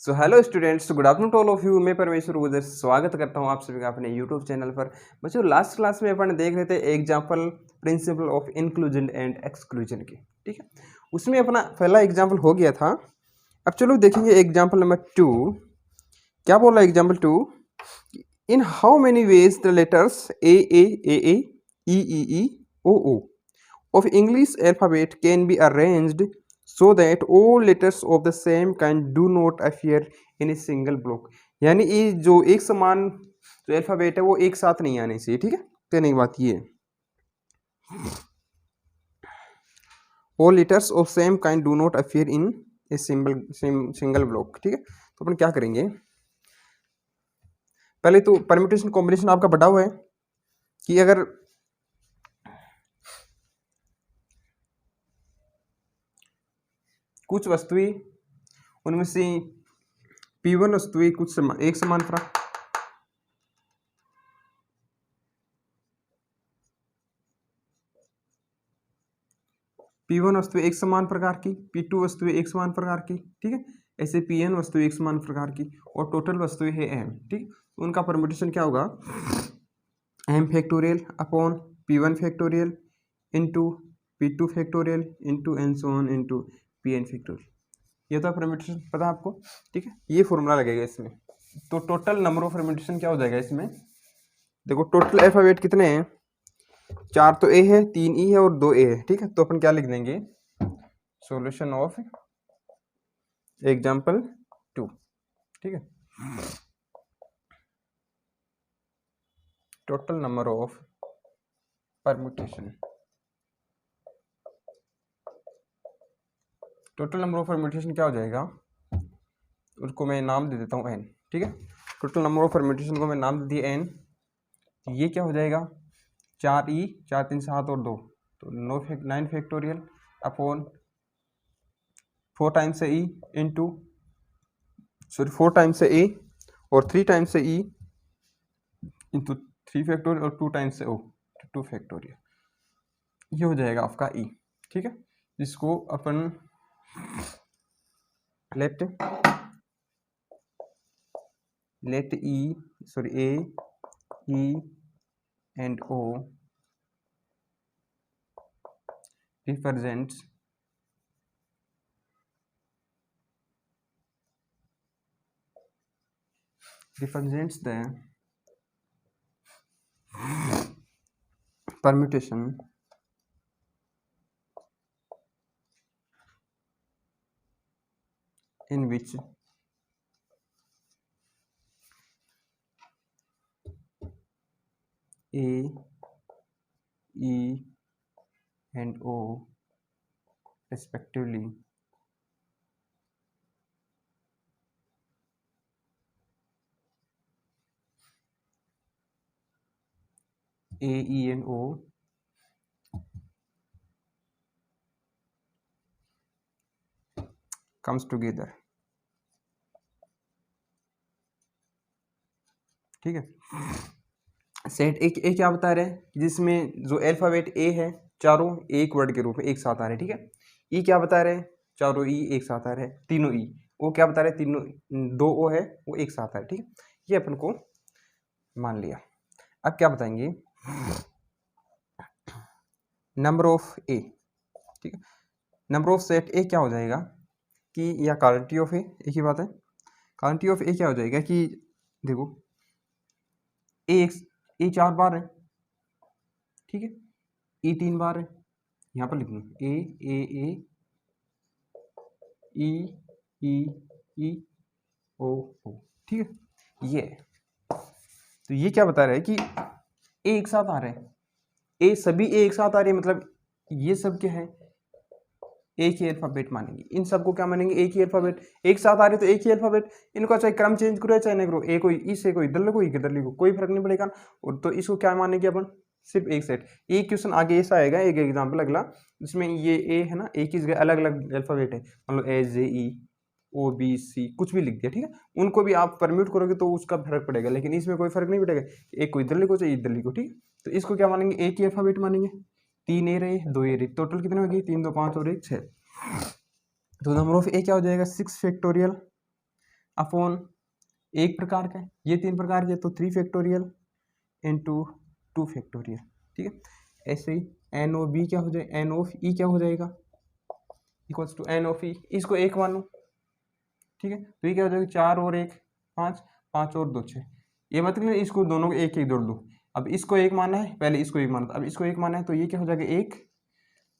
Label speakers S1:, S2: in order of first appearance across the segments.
S1: So hello students, good afternoon to all of you. मैं परमेश्वर गुजर स्वागत करता हूं आप सभी का अपने यूट्यूब चैनल पर। बच्चों, लास्ट क्लास में अपन देख रहे थे example principal of inclusion and exclusion की। ठीक है, उसमें अपना पहला एग्जांपल हो गया था। अब चलो देखेंगे एग्जांपल नंबर 2। क्या बोला example 2? In how many ways the letters A A E O O of English alphabet can be arranged so that all letters of the same kind do not appear in a single block। यानी ये जो एक समान जो alphabet है वो एक साथ नहीं आने चाहिए। ठीक है, कहने की बात ये all letters of same kind do not appear in a single block। ठीक है, तो अपन क्या करेंगे, पहले तो परम्यूटेशन कॉम्बिनेशन आपका बटा हुआ है कि अगर कुछ वस्तुएं उनमें से P1 वस्तुएं कुछ एक समान P1 वस्तुएं एक समान प्रकार की, P2 वस्तुएं एक समान प्रकार की। ठीक है, ऐसे Pn वस्तुएं एक समान प्रकार की और टोटल वस्तुएं है m। ठीक, तो उनका परम्यूटेशन क्या होगा, m factorial upon P1 factorial into P2 factorial into and so on into Pn factorial. ये तो परम्यूटेशन पता है आपको। ठीक है, ये फॉर्मूला लगेगा इसमें। तो टोटल नंबर ऑफ परम्यूटेशन क्या हो जाएगा इसमें, देखो टोटल अल्फाबेट कितने हैं, 4 तो ए है, 3 ई है और 2 ए है। ठीक है, तो अपन क्या लिख देंगे, सॉल्यूशन ऑफ एग्जांपल 2। ठीक है, total number of permutation, total number of permutation क्या हो जाएगा, उसको मैं नाम दे देता हूँ n। ठीक है, टोटल नंबर ऑफ परम्यूटेशन को मैं नाम दे दिया n। ये क्या हो जाएगा, 4 ई 4 3 7 और 2 तो 9 फैक्टोरियल अपॉन 4 टाइम्स से ई इंटू 4 टाइम्स से ए और 3 टाइम्स से ई इंटू 3 फैक्टोरियल और 2 टाइम्स से ओ 2 फैक्टोरियल। ये हो जाएगा आपका ई। ठीक है, जिसको अपन let E sorry A E and O represents the permutation in which A, E and O respectively A, E and O comes together। ठीक है, सेट ए क्या बता रहे हैं, जिसमें जो अल्फाबेट ए है चारों एक वर्ड के रूप में एक साथ आ रहे हैं। ठीक है, ई क्या बता रहे हैं, चारों ई एक साथ आ रहे हैं, तीनों ई। वो क्या बता रहे हैं, तीनों 2 ओ है वो एक साथ आ रहे हैं। ठीक है, ये अपन को मान लिया। अब क्या बताएंगे, नंबर ऑफ ए। ठीक है, नंबर ऑफ सेट ए क्या हो जाएगा कि, या क्वांटिटी ऑफ ए, एक ही बात है। क्वांटिटी ऑफ ए क्या हो जाएगा कि देखो ए 4 बार है। ठीक है, ई 3 बार है, यहाँ पर लिखना ए ई ई ई ओ ओ। ठीक है, ये तो ये क्या बता रहा है कि ए एक साथ आ रहे हैं, ए सभी ए एक साथ आ रही है, मतलब ये सब क्या है, एक ही अल्फाबेट मानेंगे। इन सबको क्या मानेंगे, एक ही अल्फाबेट, एक साथ आ रहे तो एक ही अल्फाबेट। इनका चाहे क्रम चेंज करो चाहे नहीं करो, ए कोई ई से कोई इधर लिखो इधर लिखो, कोई फर्क नहीं पड़ेगा। और तो इसको क्या मानेंगे अपन, सिर्फ एक सेट। ये क्वेश्चन आगे ऐसा आएगा, एक एग्जाम्पल अगला, जिसमें ये ए है ना, एक ही जगह अलग अलग अल्फाबेट है, मतलब ए जे ई ओ बी सी कुछ भी लिख दिया। ठीक है, उनको भी आप परम्यूट करोगे तो उसका फर्क पड़ेगा, लेकिन इसमें कोई फर्क नहीं पड़ेगा, एक को इधर लिखो चाहे इधर लिखो। ठीक है, तो इसको क्या मानेंगे, एक ही अल्फाबेट मानेंगे। 3 ए रहे 2 ए रहे, टोटल कितने हो गए, 3 2 5 और 1 6। तो नंबर ऑफ ए क्या हो जाएगा, 6 फैक्टोरियल अपॉन एक प्रकार का है, ये 3 प्रकार के, तो 3 फैक्टोरियल इंटू 2 फैक्टोरियल। ठीक है, ऐसे ही एन ओ बी क्या हो जाएगा, एन ऑफ ई क्या हो जाएगा, इक्वल्स टू एन ऑफ ई, इसको 1 मान लो। ठीक है, तो ये क्या हो जाएगा, 4 और 1 5, 5 और 2 6, ये मतलब इसको दोनों को एक जोड़ दो। अब इसको 1 माना है, पहले इसको 1 माना था, अब इसको 1 माना है, तो ये क्या हो जाएगा 1,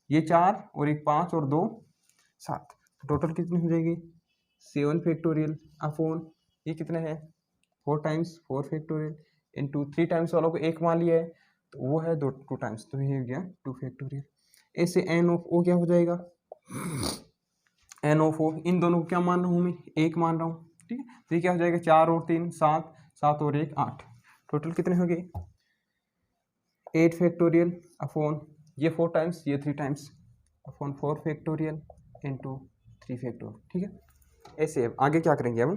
S1: ये 4 और 1 5 और 2 7, टोटल कितनी हो जाएगी 7 फैक्टोरियल अपॉन ये कितने हैं 4 टाइम्स 4 फैक्टोरियल इंटू 3 टाइम्स वालों को 1 मान लिया है, तो वो है 2 टाइम्स, तो ये हो गया 2 फैक्टोरियल। ऐसे एन ऑफ ओ क्या हो जाएगा, एन ऑफ ओ, इन दोनों को क्या मान रहा हूँ मैं, 1 मान रहा हूँ। ठीक है, तो ये क्या हो जाएगा 4 और 3 7, 7 और 1 8, टोटल कितने हो गए 8 फैक्टोरियल अपॉन ये 4 टाइम्स ये 3 times upon 4 factorial into 3 factorial. ठीक है, ऐसे आगे क्या करेंगे हम,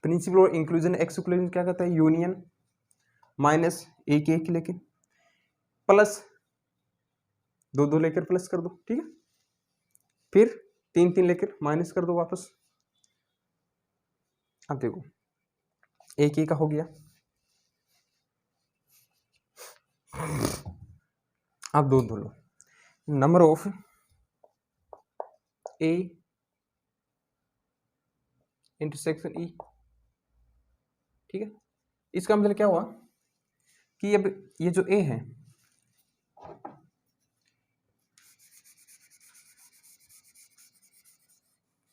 S1: प्रिंसिपल और इंक्लूजन एक्सक्लूजन क्या कहता है, यूनियन माइनस एक एक लेके प्लस 2 लेकर प्लस कर दो। ठीक है, फिर 3 लेकर माइनस कर दो वापस। अब देखो एक का हो गया, अब दो लो, number of A intersection E. ठीक है, इसका मतलब क्या हुआ कि अब ये जो ए है,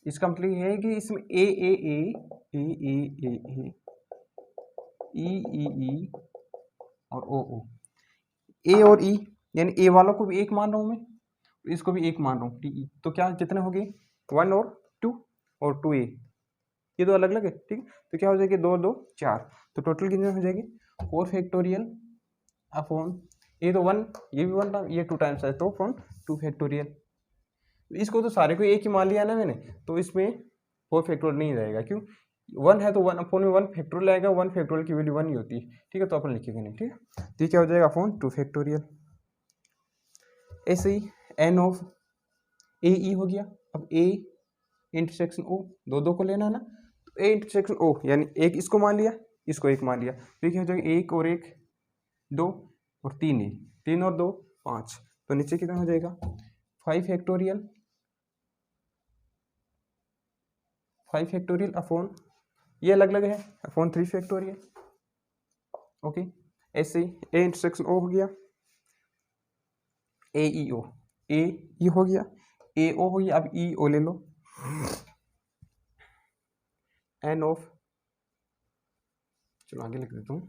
S1: इसका मतलब ये है कि इसमें ए ए ए ए ए ए ए ई ई ई और ओ ओ, ए और ई यानी ए वालों को भी 1 मान रहा हूं मैं, इसको भी 1 मान रहा हूँ टी ई, तो क्या कितने हो गए 1 और 2 और 2 ए, ये दो अलग अलग है। ठीक है, तो क्या हो जाएगी 2 2 4, तो टोटल कितने हो जाएगी 4 फैक्टोरियल अपॉन ये तो 1, ये भी 1 था, ये 2 टाइम्स है, तो फ्रॉम 2 फैक्टोरियल। इसको तो सारे को एक ही मान लिया ना मैंने, तो इसमें 4 फैक्टोरियल नहीं रहेगा, क्यों 1 है तो 1 अपॉन में 1 फैक्टोरियल आएगा, 1 फैक्टोरियल की वैल्यू 1 ही होती है। ठीक है, तो अपन लिखेंगे नहीं। ठीक है, तो ये क्या हो जाएगा अपॉन 2 फैक्टोरियल। ऐसे ही एन ऑफ ए ई हो गया, अब ए इंटरसेक्शन ओ, दो को लेना है ना, तो ए इंटरसेक्शन ओ यानी एक इसको मान लिया, इसको 1 मान लिया, तो क्या हो जाएगा 1 और 1 2 और 3 ए, 3 और 2 5, तो नीचे कितना हो जाएगा 5 फैक्टोरियल, 5 फैक्टोरियल अपॉन ये अलग अलग है अपॉन 3 फैक्टोरियल। ओके, ऐसे ही ए इंटरसेक्शन ओ हो गया, ए ई ओ, ए ई हो गया, ए ओ हो गया, अब ई ओ ले लो, एन ऑफ, चलो आगे लिख देता हूँ,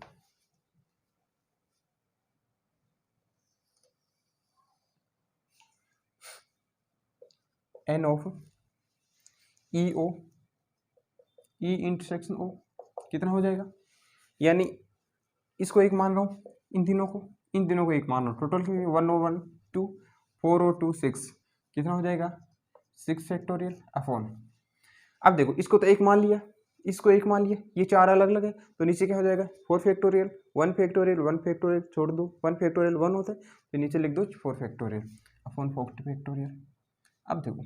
S1: N of E O, E intersection O कितना हो जाएगा, यानी इसको 1 मान रहा हूँ, इन तीनों को 1 मान रहा हूँ, टोटल 1 और 1 2 4 और 2 6, कितना हो जाएगा 6 फैक्टोरियल अपॉन, अब देखो इसको तो 1 मान लिया, इसको 1 मान लिया, ये 4 अलग अलग है, तो नीचे क्या हो जाएगा 4 फैक्टोरियल 1 फैक्टोरियल 1 फैक्टोरियल छोड़ दो, 1 फैक्टोरियल 1 होता है, तो नीचे लिख दो 4 फैक्टोरियल अपॉन 4 फैक्टोरियल। अब देखो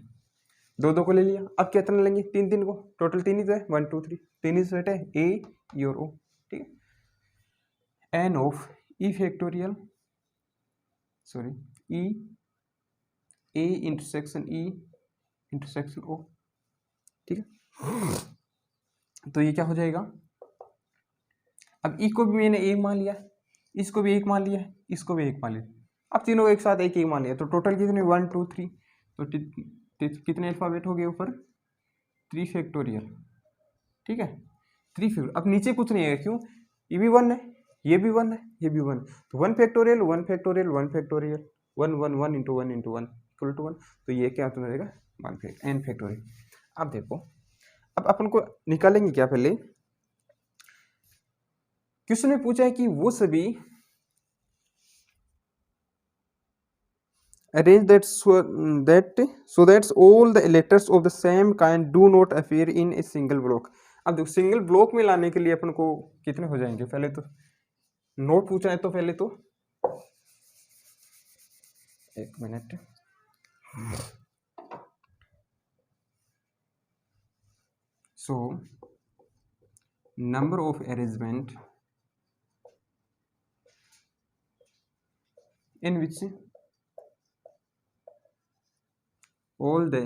S1: 2 को ले लिया, अब कितना लेंगे 3 को, टोटल 3 ही तो है 1 2 3, 3 ही सेट है ए ई और ओ। ठीक है, N of E factorial sorry E A intersection E intersection O. ठीक है, तो ये क्या हो जाएगा, अब ई को भी मैंने 1 मान लिया, इसको भी 1 मान लिया, इसको भी 1 मान लिया, अब तीनों को एक साथ 1 मान लिया, तो टोटल कितने 1 2 3, तो कितने अल्फाबेट हो गए ऊपर 3 फैक्टोरियल। ठीक है, 3 फैक्टोरियल, अब नीचे कुछ नहीं है, क्यों ये भी 1 है, ये भी 1 है, ये भी 1, तो 1 factorial 1 factorial 1 factorial 1 1 1 into 1 into 1 equal to 1, तो ये क्या तो रहेगा 1 एन फैक्टोरियल। अब देखो, अब अपन को निकालेंगे क्या, पहले क्वेश्चन में पूछा है कि वो सभी arrange that so that all the letters of the same kind do not appear in a single block। अब देखो सिंगल ब्लॉक में लाने के लिए अपन को कितने हो जाएंगे, पहले तो नोट पूछा है, तो पहले तो 1 minute, so number of arrangement in which all the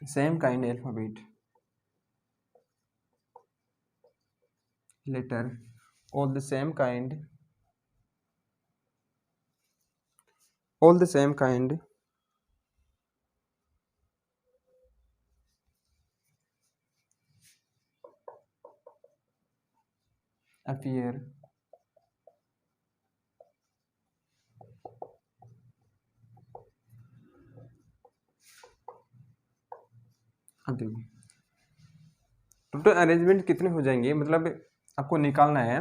S1: same kind alphabet letter, all the same kind appear अब देखो टोटल अरेंजमेंट कितने हो जाएंगे, मतलब आपको निकालना है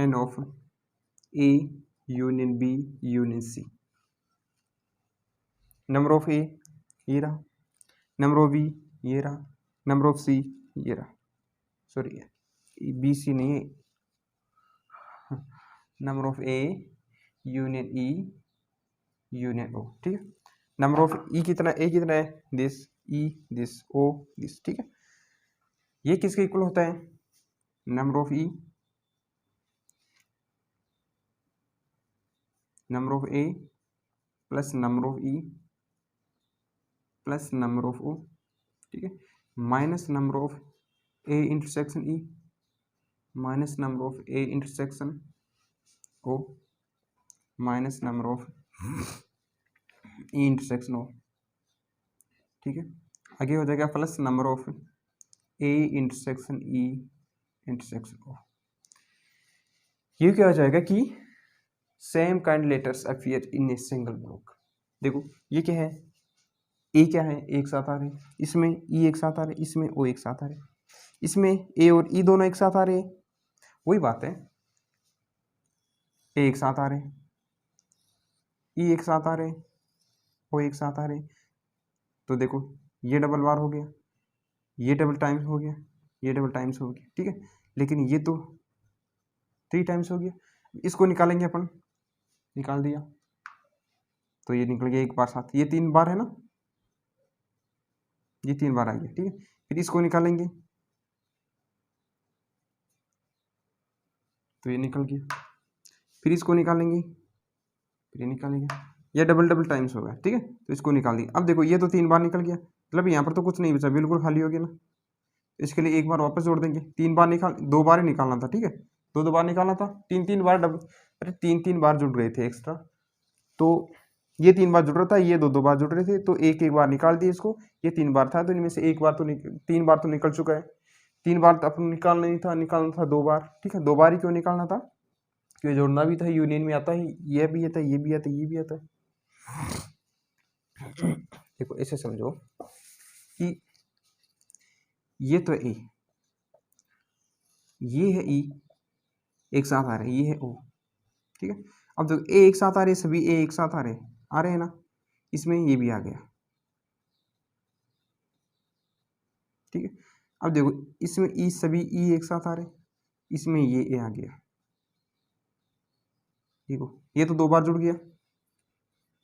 S1: N of A union B union C. Number of A ये रहा, नंबर ऑफ बी ये रहा, नंबर ऑफ सी ये रहा, सॉरी बी सी नहीं है, number of A union E union O, ठीक है। नंबर ऑफ ई कितना, ए कितना है, this E this O this, ठीक है। ये किसके इक्वल होता है, number of E number of A plus number of E plus number of O, ठीक है, minus number of A intersection E minus number of A intersection O minus number of E intersection O, ठीक है। आगे हो जाएगा plus number of A intersection E intersection O. ये क्या हो जाएगा कि same kind letters appear in a single block. देखो ये क्या है, ए क्या है, एक साथ आ रहे, इसमें ई एक साथ आ रहे, इसमें ओ एक साथ आ रहे, इसमें ए और ई दोनों एक साथ आ रहे, वही बात है, ए एक साथ आ रहे, ई एक साथ आ रहे, ओ एक साथ आ रहे। तो देखो ये डबल बार हो गया, ये डबल टाइम्स हो गया, ये डबल टाइम्स हो गया, ठीक है। लेकिन ये तो 3 टाइम्स हो गया, इसको निकालेंगे अपन, निकाल दिया तो ये निकल गया एक बार साथ, ये 3 बार है ना, ये 3 बार आ गया, ठीक है। फिर इसको निकालेंगे तो ये निकल गया, फिर इसको निकालेंगे, फिर ये निकालेंगे, ये डबल डबल टाइम्स होगा, ठीक है। तो इसको निकाल दिया। अब देखो ये तो 3 बार निकल गया, मतलब यहाँ पर तो कुछ नहीं बचा, बिल्कुल खाली हो गया ना। इसके लिए एक बार वापस जोड़ देंगे, 3 बार निकाल, 2 बार ही निकालना था, ठीक है, 2 बार निकालना था, 3 बार डबल, अरे 3 बार जुड़ रहे थे एक्स्ट्रा, तो ये 3 बार जुड़ रहा था, ये 2 बार जुड़ रहे थे, तो एक बार निकाल दिए इसको, ये 3 बार था, तो इनमें से एक बार तो 3 बार तो निकल चुका है, 3 बार तो अपन निकालना नहीं था, निकालना था 2 बार, ठीक है। 2 बार ही क्यों निकालना था, क्यों जोड़ना भी था, यूनियन में आता है, ये भी आता है, ये भी आता है, ये भी आता है। देखो ऐसे समझो कि ये तो ए, ये है ई, एक साथ आ रहे, ये है ओ, ठीक है। अब देखो ए एक साथ आ रहे, सभी ए एक साथ आ रहे हैं ना, इसमें ये भी आ गया, ठीक है। अब देखो इसमें ई, सभी ई एक साथ आ रहे, इसमें ये ए आ गया, देखो ये तो 2 बार जुड़ गया,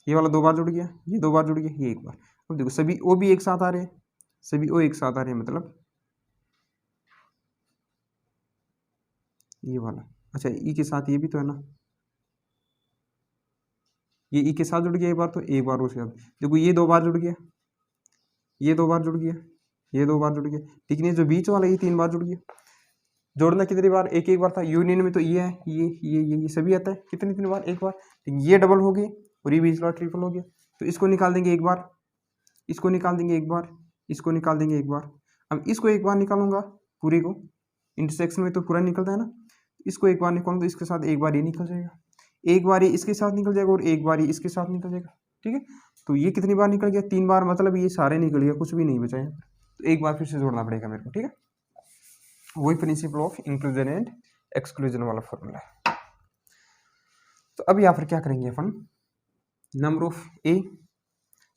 S1: ये वाला 2 बार जुड़ गया, ये 2 बार जुड़ गया, ये एक बार। अब देखो सभी ओ भी एक साथ आ रहे हैं, सभी ओ एक साथ आ रहे हैं, मतलब ये वाला, अच्छा ई के साथ ये भी तो है ना, ये ई के साथ जुड़ गया एक बार, तो एक बार उसके साथ देखो ये 2 बार जुड़ गया, ये 2 बार जुड़ गया, ये 2 बार जुड़ गया, लेकिन ये जो बीच वाला ये 3 बार जुड़ गया। जोड़ना कितनी बार, एक बार था, यूनियन में तो ये है, ये सभी आता है, कितनी बार, एक बार, लेकिन ये डबल हो गई और ये बीच वाला ट्रिपल हो गया, तो इसको निकाल देंगे एक बार, इसको निकाल देंगे एक बार, इसको निकाल देंगे एक बार। अब इसको एक बार निकालूंगा पूरे को, इंटरसेक्शन में तो पूरा निकलता है ना, इसको एक बार निकालूंगा तो इसके साथ एक बार ये निकल जाएगा, एक बार ये इसके साथ निकल जाएगा और एक बार ये इसके साथ निकल जाएगा, ठीक है। तो ये कितनी बार निकल गया, 3 बार, मतलब ये सारे निकल गया, कुछ भी नहीं बचा है, तो एक बार फिर से जोड़ना पड़ेगा मेरे को, ठीक है। वही principal of inclusion and exclusion वाला फॉर्मूला है। तो अब यहाँ पर क्या करेंगे अपन, नंबर ऑफ ए,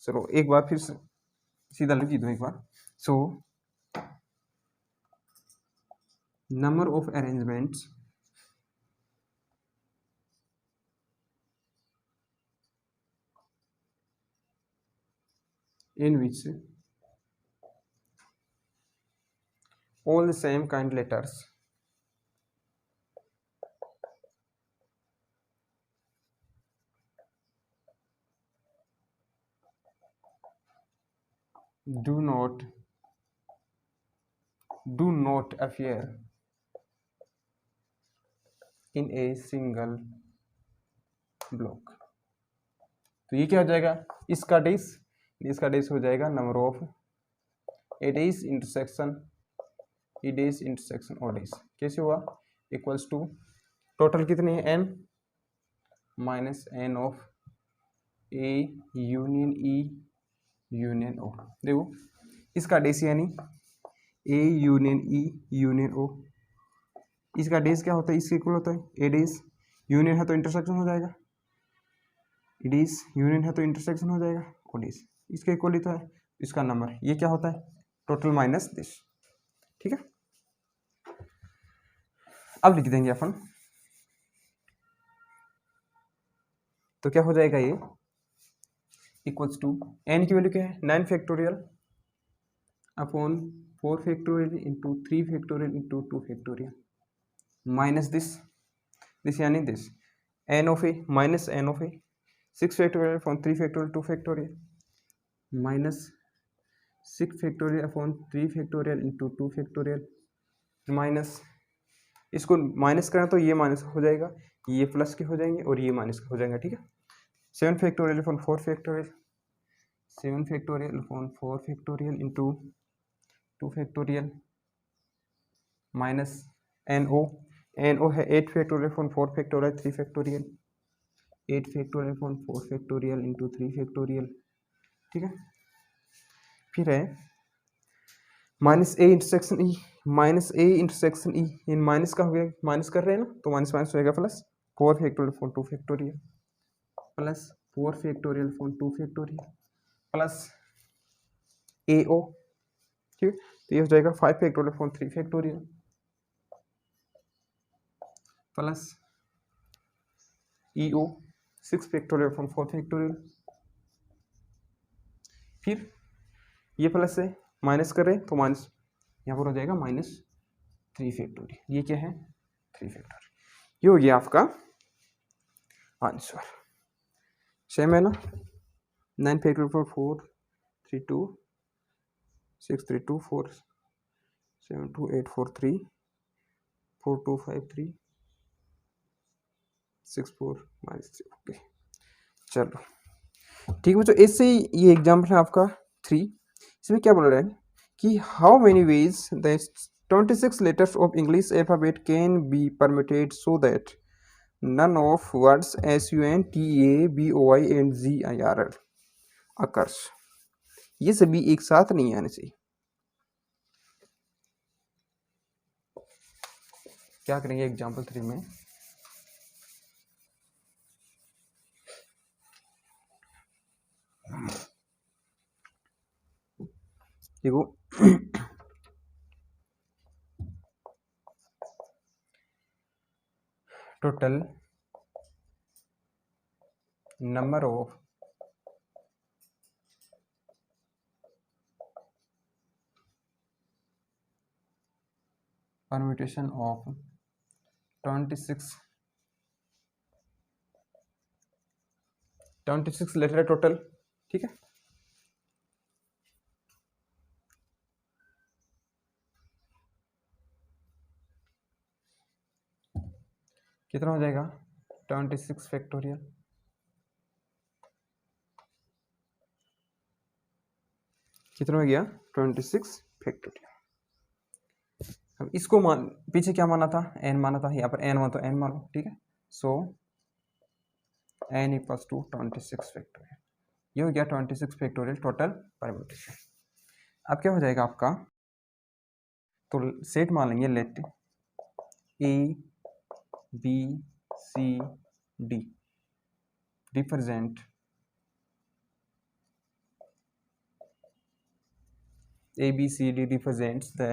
S1: चलो एक बार फिर से सीधा लिख दो एक बार, so number of arrangements in which all the same kind letters do not appear in a single block। तो ये क्या हो जाएगा, इसका डेस हो जाएगा नंबर ऑफ एडेस इंटरसेक्शन ओडेस। कैसे हुआ, इक्वल्स टू टोटल कितने हैं n minus n of A union E union O. देखो इसका डेस यानी ए यूनियन ई यूनियन ओ, इसका डेस क्या होता है, इसके इक्वल होता है। ए डेस यूनियन है तो इंटरसेक्शन हो जाएगा, डेस यूनियन है तो इंटरसेक्शन हो जाएगा, ओ डेस इसके इक्वल ही तो है। इसका नंबर ये क्या होता है, टोटल माइनस दिस। ठीक है, अब लिख देंगे अपन, तो क्या हो जाएगा ये इक्वल्स टू n की वैल्यू क्या है 9 factorial upon 4 factorial into 3 factorial into 2 factorial minus this यानी this n of A minus n of A 6 factorial upon 3 factorial 2 factorial minus 6 factorial upon 3 factorial into 2 factorial minus, इसको minus करें तो ये minus हो जाएगा, ये प्लस के हो जाएंगे और ये माइनस के हो जाएंगे। ठीक है, 7 factorial upon 4 factorial 7 factorial upon 4 factorial into 2 factorial minus NO है 8 factorial upon 4 factorial 3 factorial 8 factorial upon 4 factorial into 3 factorial. ठीक है, फिर है माइनस ए इंटरसेक्शन ई इन माइनस का हो गया, माइनस कर रहे हैं ना तो माइनस माइनस हो जाएगा plus 4 factorial upon 2 factorial plus 4 factorial upon 2 factorial plus AO। ठीक है, तो ये हो जाएगा 5 factorial upon 3 factorial plus EO 6 factorial upon 4 factorial. फिर ये प्लस है माइनस करें तो माइनस यहाँ पर हो जाएगा माइनस 3 फैक्टोरियल। ये क्या है 3 फैक्टोरियल। ये हो गया आपका आंसर। सेम है ना, 9 फैक्टोरियल फॉर 4 3 2 6 3 2 4 7 2 8 4 3 4 2 5 3 6 4 -3। ओके चलो ठीक है बच्चों, ऐसे ही ये एग्जाम्पल है आपका 3। इसमें क्या बोल रहा है कि how many ways the 26 letters of English alphabet can be permuted so that none of words SUN TABOY and ZIRL occurs। ये सभी एक साथ नहीं आने चाहिए। क्या करेंगे एग्जाम्पल 3 में, देखो total number of permutation of 26 letter है टोटल। ठीक है, कितना हो जाएगा 26 फैक्टोरियल कितना हो गया 26 फैक्टोरियल। अब इसको मान पीछे क्या माना था n माना था, यहाँ पर n मान तो n मान लो। ठीक है, सो n इक्वल्स टू 26 फैक्टोरियल। ये हो गया 26 फैक्टोरियल टोटल परम्यूटेशन। अब क्या हो जाएगा आपका, तो सेट मान लेंगे let A B C D represent ABCD represents the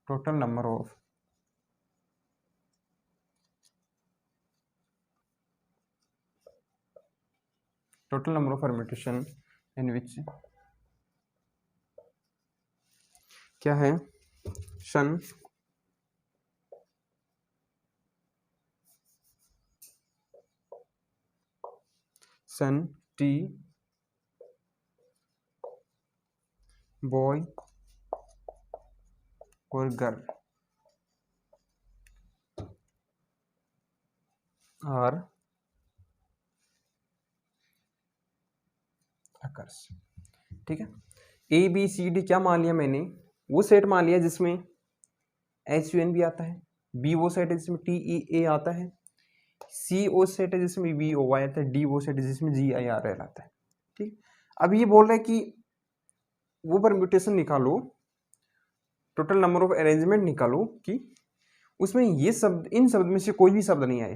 S1: total number of total number of permutation in which क्या है शन सन टी बॉय और गर्ल आर अकर्स। ठीक है, ए बी सी डी क्या मान लिया मैंने, वो सेट मान लिया जिसमें एच यू एन भी आता है, बी वो सेट है जिसमें टी ई ए आता है, सी ओ सेट है जिसमें वी ओ वाई आता है, डी वो सेट है जिसमें जी आई आर एल आता है। ठीक, अब ये बोल रहा है कि वो परम्यूटेशन निकालो, टोटल नंबर ऑफ अरेंजमेंट निकालो कि उसमें ये शब्द, इन शब्द में से कोई भी शब्द नहीं आए।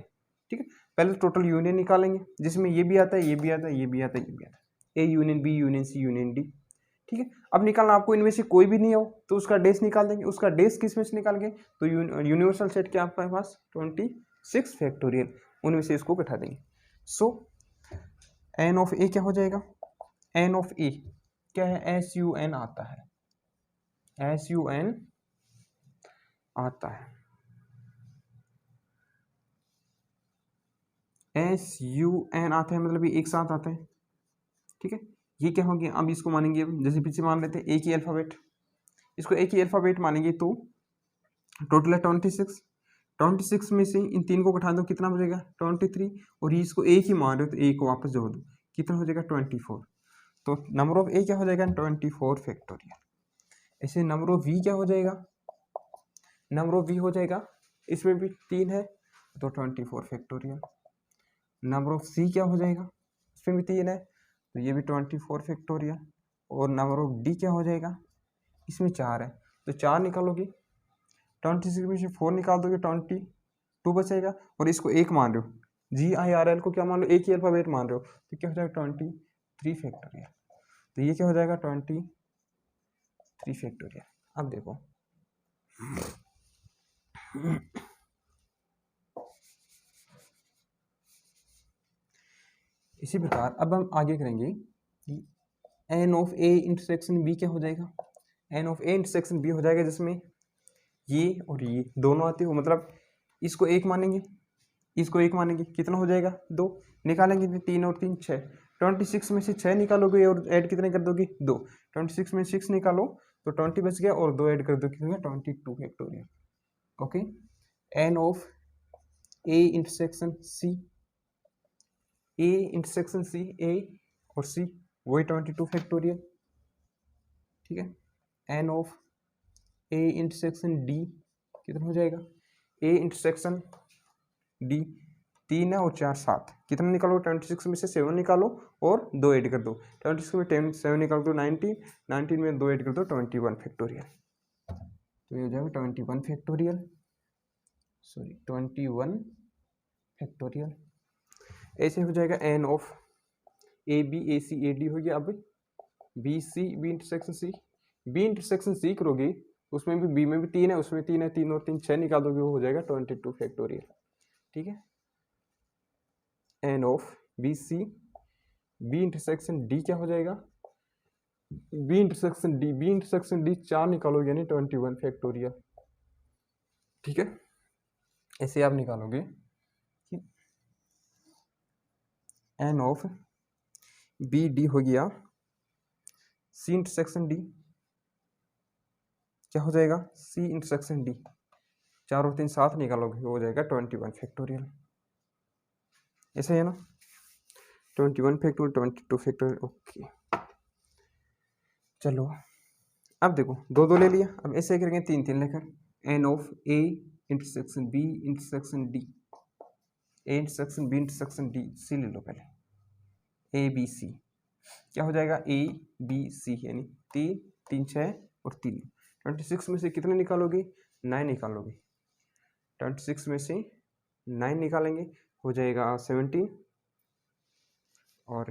S1: ठीक है, पहले टोटल यूनियन निकालेंगे जिसमें ये भी आता है, ये भी आता है, ये भी आता है, ये भी आता है, A union B union C union D. ठीक है, अब निकालना आपको इनमें से कोई भी नहीं हो तो उसका डेस निकाल देंगे। उसका डेस किस में से निकाल के, तो यूनिवर्सल सेट क्या आपके पास 26 फैक्टोरियल, उनमें से इसको बैठा देंगे। सो एन ऑफ ए क्या हो जाएगा, एन ऑफ ए क्या है, एस यू एन आता है, एस यू एन आता है, एस यू एन आता है, मतलब ये एक साथ आता है। ठीक है, ये क्या हो गया, अब इसको मानेंगे जैसे पीछे मान लेते हैं एक ही अल्फाबेट, इसको एक ही अल्फाबेट मानेंगे तो टोटल है 26। 26 में से इन तीन को घटा दो कितना बचेगा 23, और ये इसको एक ही मान रहे हो तो एक को वापस जोड़ दो, कितना हो जाएगा 24। तो नंबर ऑफ ए क्या हो जाएगा 24 फैक्टोरियल। ऐसे नंबर ऑफ वी क्या हो जाएगा, नंबर ऑफ वी हो जाएगा, इसमें भी 3 है तो 24 फैक्टोरियल। नंबर ऑफ सी क्या हो जाएगा, इसमें भी 3 है तो ये भी 24 फैक्टोरियल। और नंबर ऑफ डी क्या हो जाएगा, इसमें 4 है तो 4 निकालोगे, 26 में से 4 निकाल दोगे 22 बचेगा, और इसको एक मान रहे हो, जी आई आर एल को क्या मान रहे हो, एक ही अल्फाबेट मान रहे हो तो क्या हो जाएगा 23 फैक्टोरियल। तो ये क्या हो जाएगा 23 फैक्टोरियल। अब देखो इसी प्रकार अब हम आगे करेंगे कि n of A intersection B क्या हो जाएगा, n of A intersection B हो जाएगा जिसमें ये और ये दोनों आते हो, मतलब इसको एक मानेंगे, इसको एक मानेंगे, कितना हो जाएगा 2 निकालेंगे, 3 और 3 6, 26 में से 6 निकालोगे और ऐड कितने कर दोगे 2, 26 में 6 निकालो तो 20 बच गया और 2 ऐड कर दो कितना 22 factorial. Okay, n of A intersection C, A intersection C, A और सी वही 22 फैक्टोरियल। ठीक है, N of A intersection D कितना हो जाएगा, ए इंटरसेक्शन डी 3 है और 4 7, कितना निकालो 26 में से 7 निकालो और 2 ऐड कर दो, 26 में 10 7 निकाल दो 19, 19 में 2 ऐड कर दो 21 फैक्टोरियल। तो ये हो जाएगा 21 फैक्टोरियल, सॉरी 21 फैक्टोरियल। ऐसे हो जाएगा n of A B A C A D हो गया। अब B C, B intersection C, B intersection C करोगे उसमें भी बी में भी 3 है, उसमें 3 है, 3 और 3 6 निकाल दोगे वो हो जाएगा 22 फैक्टोरियल। ठीक है, N of B C B intersection D क्या हो जाएगा, B intersection D, B intersection D 4 निकालोगे यानी 21 फैक्टोरियल। ठीक है, ऐसे आप निकालोगे कि एन ऑफ बी डी हो गया, सी इंटरसेक्शन डी क्या हो जाएगा, सी इंटरसेक्शन डी 4 और 3 7 निकालोगे हो जाएगा 21 फैक्टोरियल। ऐसा है ना, 21 फैक्टोरियल 22 फैक्टोरियल। ओके, चलो अब देखो 2 2 ले लिया, अब ऐसे करेंगे 3 3 लेकर, n of A intersection B intersection D, A intersection B intersection D, C ले लो पहले, ए बी सी क्या हो जाएगा ए बी सी यानी 3 3 6 और 3। 26 में से कितने निकालोगे 9 निकालोगे, 26 में से 9 निकालेंगे हो जाएगा 17, और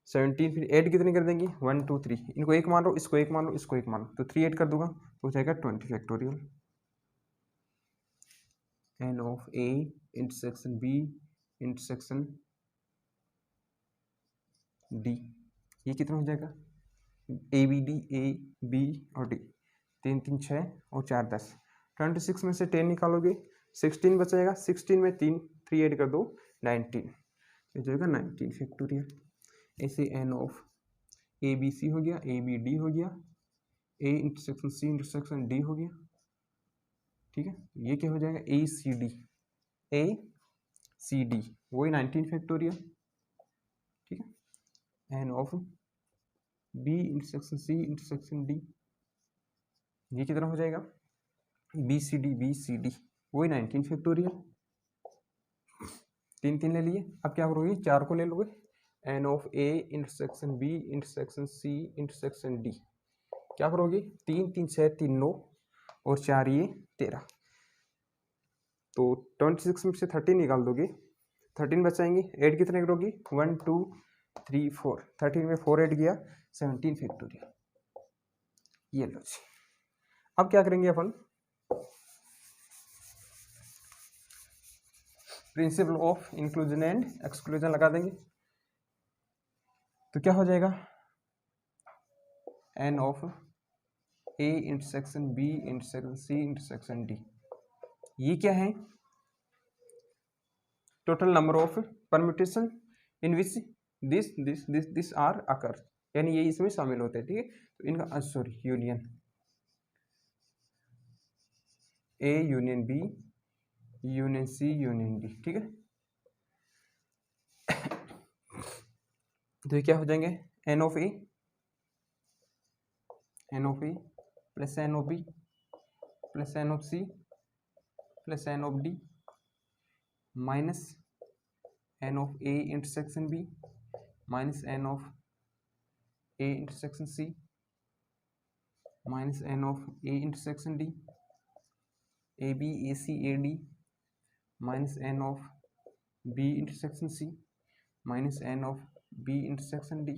S1: 17 फिर ऐड कितने कर देंगे 1 2 3, इनको एक मान लो, इसको एक मान लो, इसको एक मान लो, तो 3 ऐड कर दूंगा तो हो जाएगा 20 factorial. N of A intersection B intersection D, ये कितना हो जाएगा, A B D, A B और डी, 3 3 6 और 4 10, 26 में से 10 निकालोगे 16 बचेगा, 16 में 3 ऐड कर दो 19, हो जाएगा 19 फैक्टोरियल। ऐसे n of A B C हो गया, ए बी डी हो गया, A intersection C intersection D हो गया, ठीक है। ये क्या हो जाएगा, ए सी डी, ए सी डी वही 19 फैक्टोरियल, ठीक है। N of B intersection C intersection D, ये कितना हो जाएगा, बी सी डी वही 19 फैक्टोरियल, 3 3 ले लिए। अब क्या करोगे, 4 को ले लोगे, n of A intersection B intersection C intersection D, क्या करोगे, 3 3 6 3 9 और 4 ये 13, तो 26 में से 13 निकाल दोगे, 13 बचाएंगे, ऐड कितने करोगे, 1 2 3 4, 13 में 4 ऐड किया 17 फैक्टोरियल, ये लो जी। अब क्या करेंगे अपन, principle of inclusion and exclusion लगा देंगे, तो क्या हो जाएगा, n of A intersection B intersection C intersection D, ये क्या है, total number of permutation in which this are occur, यानी ये इसमें शामिल होते हैं, ठीक है। तो इनका sorry union A union B union C union D, ठीक है। तो ये क्या हो जाएंगे, n of A plus n of B plus n of C plus n of D minus n of A intersection B minus n of A intersection C minus n of A intersection D, A B A C A D minus n of B intersection C minus n of B intersection D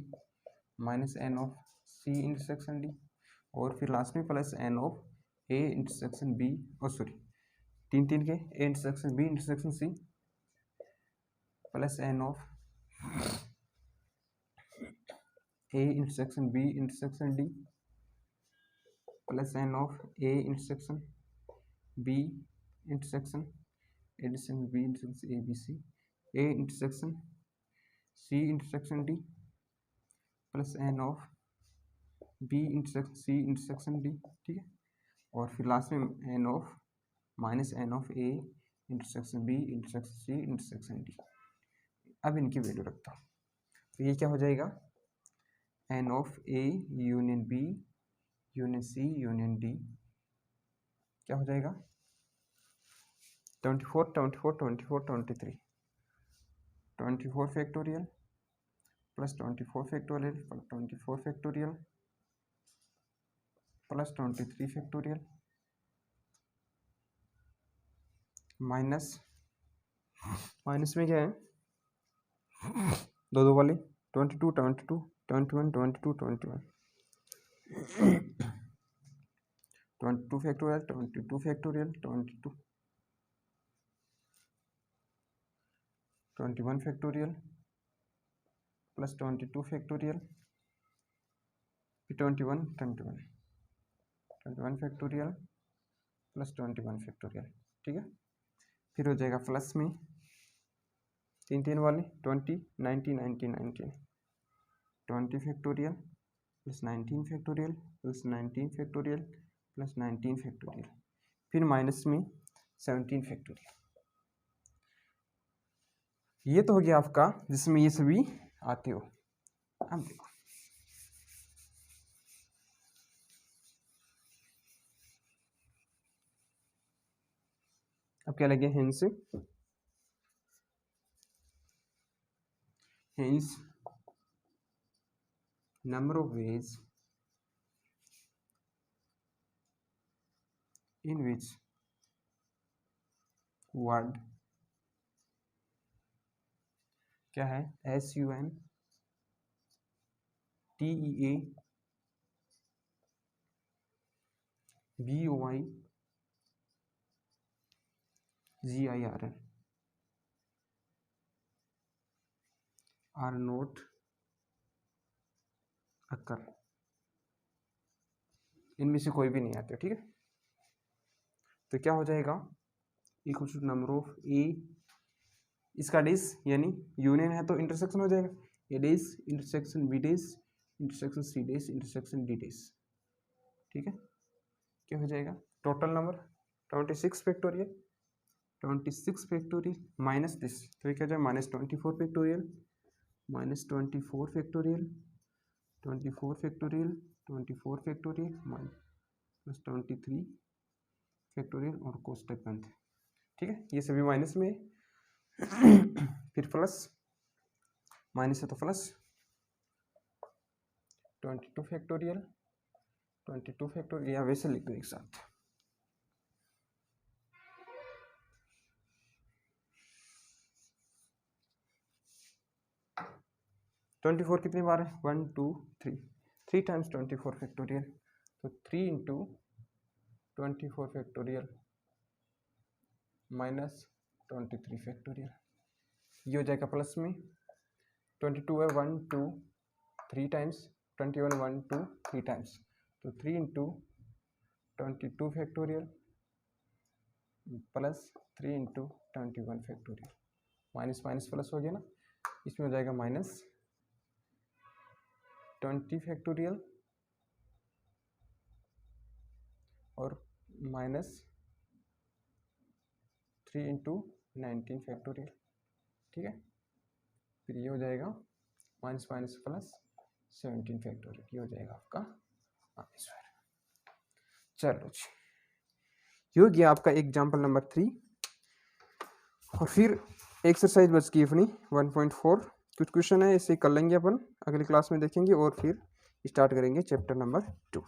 S1: minus n of C intersection D, और फिर last में plus n of A intersection B, और sorry 3 3 के A intersection B intersection C plus n of A intersection B intersection D plus n of A intersection B intersection addition B intersection A B C, A intersection C intersection D plus n of B intersection C intersection D, ठीक है। और फिर last में n of minus n of A intersection B intersection C intersection D. अब इनकी value रखता हूँ, तो ये क्या हो जाएगा, n of A union B union C union D, क्या हो जाएगा 24 24 24 23, 24 factorial plus 24 factorial 24 factorial plus 23 factorial minus में क्या है, दो वाले 22 22 21 22 21 22 factorial 22 factorial 22 21 factorial plus 22 factorial फिर 21 फैक्टोरियल प्लस 21 फैक्टोरियल, ठीक है। फिर हो जाएगा प्लस में 3 3 वाले 20 90 90 90 20 factorial plus 19 factorial plus 19 factorial plus 19 factorial, फिर माइनस में 17 फैक्टोरियल। ये तो हो गया आपका जिसमें ये सभी आते हो। अब देखो अब क्या लगे, hence number of ways in which word क्या है, SUN TEA BOI GIRL are not शक्कर, इनमें से कोई भी नहीं आते, ठीक है। तो क्या हो जाएगा, equal to number of A, इसका डेज यानी यूनियन है तो इंटरसेक्शन हो जाएगा, A dash intersection B dash intersection C dash intersection D dash, ठीक है। क्या हो जाएगा, total number 26 factorial, 26 factorial minus this, तो ये क्या जाए -24 factorial, -24 factorial, 24 factorial, 24 factorial minus 23 factorial और कोष्टक बंद, ठीक है। ये सभी माइनस में फिर प्लस, माइनस है तो प्लस 22 फैक्टोरियल, 22 फैक्टोरियल, या वैसे लिख दो एक साथ, ट्वेंटी फोर कितनी बार है, 1 2 3, 3 टाइम्स 24 फैक्टोरियल, तो 3 इंटू 24 फैक्टोरियल माइनस 23 फैक्टोरियल, ये हो जाएगा प्लस में 22 है 1 2 3 टाइम्स, 21 1 2 3 टाइम्स, तो 3 into 22 factorial plus 3 into 21 factorial, minus minus plus हो गया ना, इसमें हो जाएगा माइनस 20 फैक्टोरियल और माइनस 3 इंटू 19 फैक्टोरियल, ठीक है। फिर ये हो जाएगा माइनस माइनस प्लस 17 फैक्टोरियल, ये हो जाएगा आपका आंसर। चलो जी, ये हो गया आपका एग्जाम्पल नंबर 3। और फिर एक्सरसाइज बच गई अपनी 1.4, कुछ क्वेश्चन है इसे कर लेंगे अपन, अगली क्लास में देखेंगे और फिर स्टार्ट करेंगे चैप्टर नंबर 2।